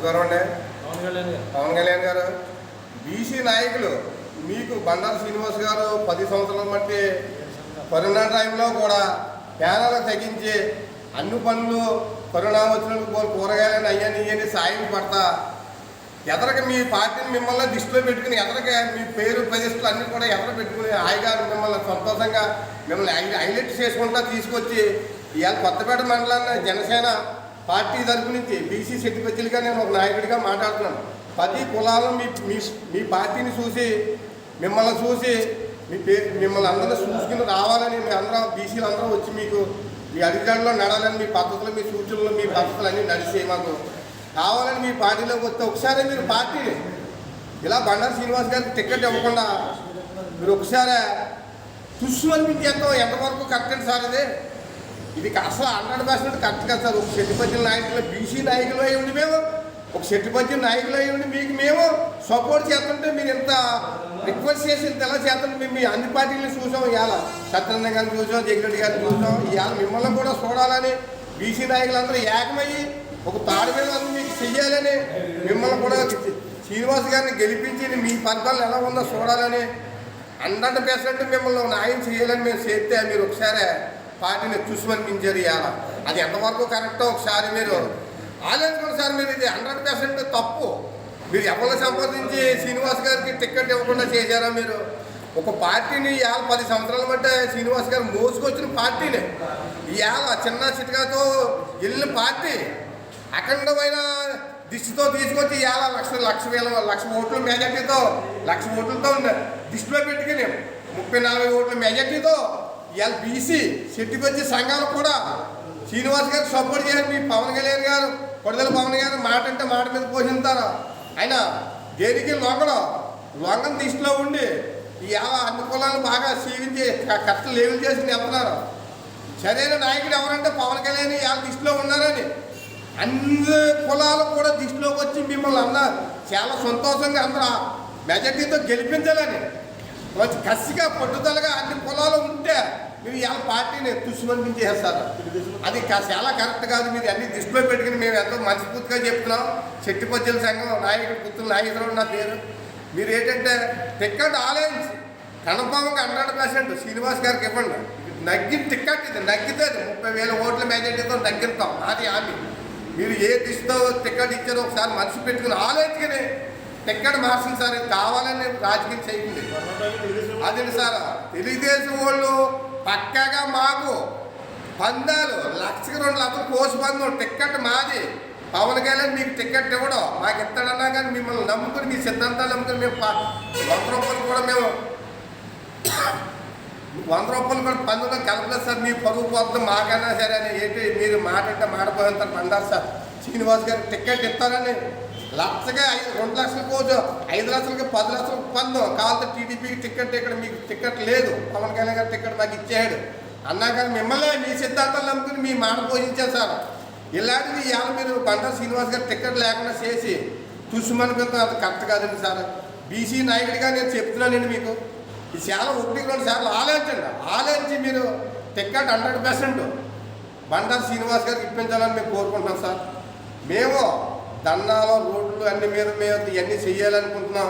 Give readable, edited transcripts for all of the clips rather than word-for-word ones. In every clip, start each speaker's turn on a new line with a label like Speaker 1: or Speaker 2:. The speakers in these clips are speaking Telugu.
Speaker 1: నమస్కారం అండి. పవన్ కళ్యాణ్ గారు, బీసీ నాయకులు మీకు బండారు శ్రీనివాస్ గారు 10 సంవత్సరాల బట్టి కరోనా టైంలో కూడా పేదలకు తగ్గించి అన్ని పనులు కరోనా వచ్చినప్పుడు కూరగాయలని అయ్యని సాయం పడతా ఎదరక మీ పార్టీని మిమ్మల్ని దృష్టిలో పెట్టుకుని ఎదరక మీ పేరు ప్రతిష్టలు అన్నీ కూడా ఎదర పెట్టుకుని హాయిగా మిమ్మల్ని సంతోషంగా మిమ్మల్ని హైలైట్ చేసుకుంటా తీసుకొచ్చి ఇవాళ కొత్తపేట మండలాన్ని జనసేన పార్టీ తరపు నుంచి బీసీ శెట్టిపచ్చిలుగా నేను ఒక నాయకుడిగా మాట్లాడుతున్నాను. 10 కులాలు మీ పార్టీని చూసి మిమ్మల్ని చూసి మిమ్మల్ని అందరూ చూసుకుని రావాలని మీ అందరం బీసీలు అందరూ వచ్చి మీకు మీ అధికారుల్లో నడాలని మీ పద్ధతులు మీ సూచనలు మీ పద్ధతులు అన్నీ నడిచి మాకు కావాలని మీ పార్టీలోకి వస్తే ఒకసారి మీరు పార్టీని ఇలా బండారు శ్రీనివాస్ గారికి టికెట్ ఇవ్వకుండా మీరు ఒకసారి అనిపించేస్తాం ఎంతవరకు కరెక్ట్ సార్ ఇది అసలు 100% కరెక్ట్ కదా సార్. ఒక శెట్టిపచ్చిల నాయకులు బీసీ నాయకులు అయి ఉండి మేము ఒక శెట్టిపచ్చిల నాయకులు అయి ఉండి మీకు మేము సపోర్ట్ చేస్తుంటే మీరు ఇంత రిక్వెస్ట్ చేసి ఇంత ఎలా చేస్తుంటే మేము మీ అన్ని పార్టీలను చూసాం. ఇవాళ సత్యనారాయణ గారిని చూసాం, జగరెడ్డి గారిని చూసాం. ఇవాళ మిమ్మల్ని కూడా చూడాలని బీసీ నాయకులందరూ ఏకమయ్యి ఒక తాడు మీద మీకు చెయ్యాలని మిమ్మల్ని కూడా శ్రీనివాస్ గారిని గెలిపించి మీ పరిపాలన ఎలా ఉందో చూడాలని 100% మిమ్మల్ని న్యాయం చేయాలని మేము చేస్తే మీరు ఒకసారి పార్టీని చూసుమనిపించారు. ఇవాళ అది ఎంతవరకు కరెక్టో ఒకసారి మీరు ఆలోచించుకోండి సార్. మీరు ఇది 100% తప్పు. మీరు ఎవరు సంపాదించి శ్రీనివాస్ గారికి టికెట్ ఇవ్వకుండా చేశారా? మీరు ఒక పార్టీని ఇవాళ 10 సంవత్సరాల బట్టే శ్రీనివాస్ గారు మోసుకొచ్చిన పార్టీని ఇవాళ చిన్న చిట్కాతో వెళ్ళిన పార్టీ అఖండమైన దిష్టితో తీసుకొచ్చి ఇవాళ లక్ష ఓట్ల మెజార్టీతో 1,00,000 ఓట్లతో దిష్టిలో పెట్టుకుని 30-40 ఓట్ల మెజార్టీతో ఇవాళ బీసీ శెట్టిపచ్చి సంఘాలు కూడా శ్రీనివాస్ గారికి సపోర్ట్ చేయాలి. మీ పవన్ కళ్యాణ్ గారు కొడదల పవన్ గారు మాట అంటే మాట మీద పోషిస్తారు. ఆయన దేనికి లొంగం దిష్టిలో ఉండి ఇవాళ అన్ని కులాలను బాగా సీవించి కష్టం లేవులు చేసి వెళ్తున్నారు. సరైన నాయకుడు ఎవరంటే పవన్ కళ్యాణ్ ఇవాళ దిష్టిలో ఉన్నారని అన్ని కులాలు కూడా దిష్టిలోకి వచ్చి మిమ్మల్ని అన్నారు. చాలా సంతోషంగా అందరూ మెజార్టీతో గెలిపించాలని కసిగా పట్టుదలగా అన్ని కులాలు ఉంటే మీరు ఇవాళ పార్టీని తుస్సుమనిపించేస్తారు. అది చాలా కరెక్ట్ కాదు. మీరు అన్ని దృష్టిలో పెట్టుకుని మేము ఎంతో మనస్ఫూర్తిగా చెప్తున్నాం. శెట్టిపచ్చిల సంఘం నాయకుడు పుత్రుల నాయకుడు నా పేరు. మీరు ఏంటంటే టికెట్ ఆలోచించి కన్ఫామ్గా 100% శ్రీనివాస్ గారికి ఇవ్వండి. నగ్గిన టికెట్ ఇది నగ్గితే 30,000 ఓట్ల మెజార్టీతో నగ్గిస్తాం. అది హామీ. మీరు ఏ దిశతో టికెట్ ఇచ్చారో ఒకసారి మనసు పెట్టుకుని ఆలోచించుకుని టికెట్ మార్చింది సార్. కావాలని రాజకీయం చేయండి. అది సార్ తెలుగుదేశం వాళ్ళు పక్కాగా మాకు పందాలు 1,00,000-2,00,000 కోసి పందం టికెట్ మాది. పవన్ కళ్యాణ్ మీకు టికెట్ ఇవ్వడం మాకు ఇస్తాడన్నా కానీ మిమ్మల్ని నమ్ముకుని మీ సిద్ధాంతాలు నమ్ముకుని మేము 100 రూపాయలు కూడా మేము 100 రూపాయలు కూడా పందులో కలపలేదు సార్. మీ పరుగు పోతుంది మాకైనా సరే అని ఏంటి మీరు మాట అంటే మాడిపోతారు పండారు సార్. శ్రీనివాస్ గారికి టికెట్ ఇస్తారని లక్షగా 2 లక్షల కోచు 5 లక్షలకి 10 లక్షలకు పందం కావాలంటే టీడీపీకి టికెట్ ఇక్కడ మీకు టికెట్ లేదు. పవన్ కళ్యాణ్ గారు టికెట్ మాకు ఇచ్చాడు అన్నా కానీ మిమ్మల్ని మీ సిద్ధాంతాలు నమ్ముకుని మీ మాట పోషించారు సార్. ఇలాంటిది ఇవాళ మీరు బండారు శ్రీనివాస్ గారు టికెట్ లేకుండా చేసి తుస్సుమనిపిస్తాం. అది కరెక్ట్ కాదండి సార్. బీసీ నాయకుడిగా నేను చెప్తున్నానండి మీకు. ఇది చాలా 1-2 సార్లు ఆలోచించి మీరు టికెట్ 100% బండారు శ్రీనివాస్ గారికి ఇప్పించాలని మేము కోరుకుంటున్నాం సార్. మేము దండాలు రోడ్లు అన్ని మేము ఇవన్నీ చెయ్యాలనుకుంటున్నాం.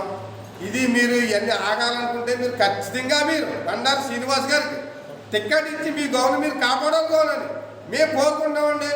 Speaker 1: ఇది మీరు ఇవన్నీ ఆగాలనుకుంటే మీరు ఖచ్చితంగా మీరు బండారు శ్రీనివాస్ గారికి టికెట్ ఇచ్చి మీ గౌరవం మీరు కాపాడాలని మేము కోరుకుంటామండి.